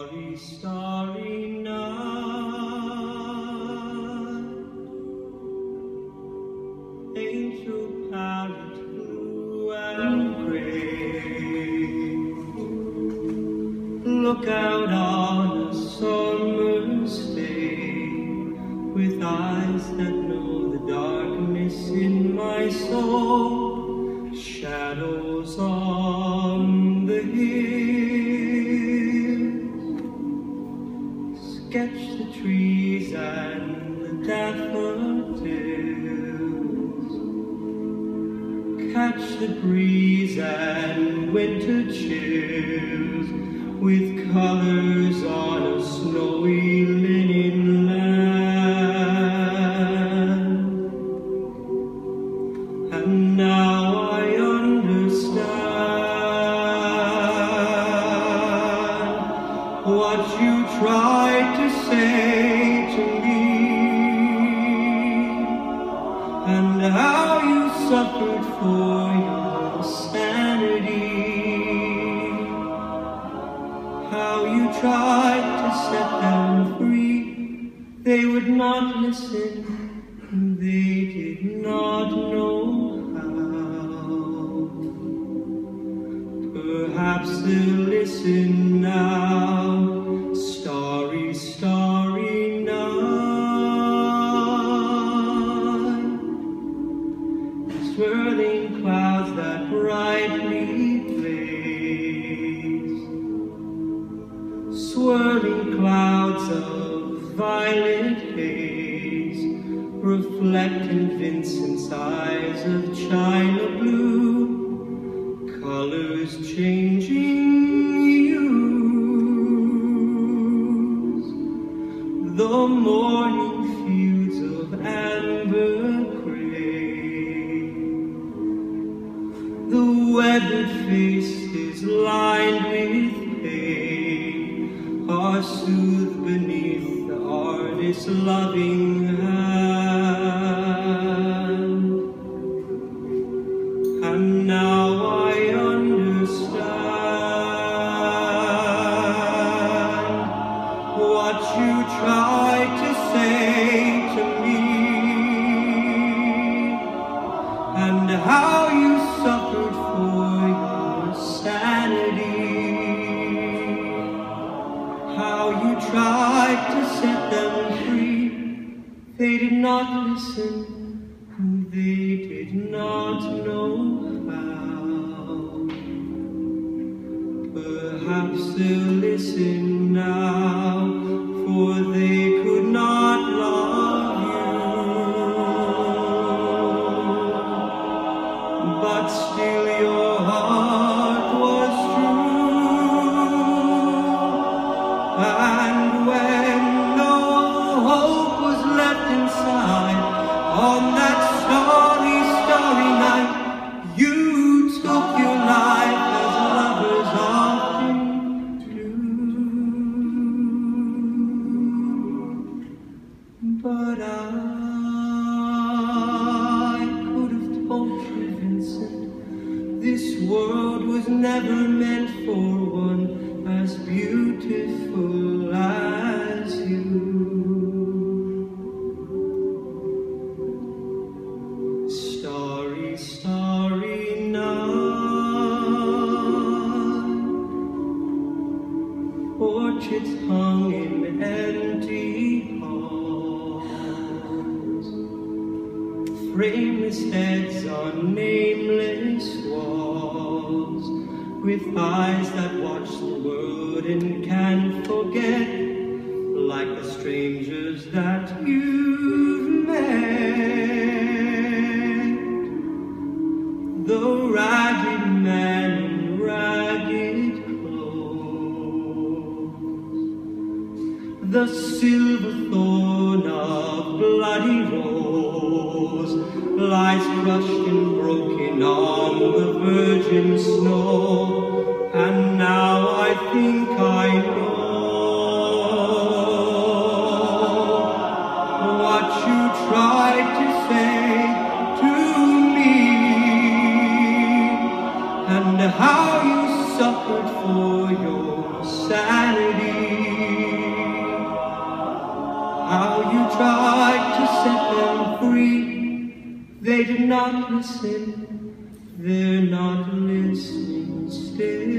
Starry, starry night, angel palette blue and gray. Look out on a summer's day with eyes that know the darkness in my soul. Shadows on the hills, sketch the trees and the daffodils, catch the breeze and winter chills with colors on a snowy linen land. And now I understand what you tried to say to me, and how you suffered for your sanity, how you tried to set them free. They would not listen, they did not know how. Perhaps they'll listen now. Starry, starry night, swirling clouds that brightly blaze, swirling clouds of violet haze, reflect in Vincent's eyes of china blue, colors changing hues. The morning fields of amber gray, the weathered faces lined with pain are soothed beneath the artist's loving hand. And now I understand what you tried to say to me, and how you suffered for your sanity, how you tried to set them free. They did not listen, they did not know how. Perhaps they'll listen now, for they could not love you, but still your heart was true. And when no hope was left inside on that starry, starry night, you took your life as lovers often do. But I could have told you, Vincent, this world was never meant for one as beautiful as you. Starry, starry night, portraits hung in empty halls, frameless heads on nameless walls, with eyes that watch the world and can't forget, like the strangers that you've met. The ragged man in ragged clothes, the silver thorn of bloody rose, lies crushed and broken on the virgin snow. And now I think I know what you tried to say to me, and how you suffered for your sanity. tried to set them free. They did not listen, they're not listening still.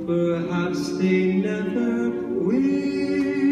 Perhaps they never will.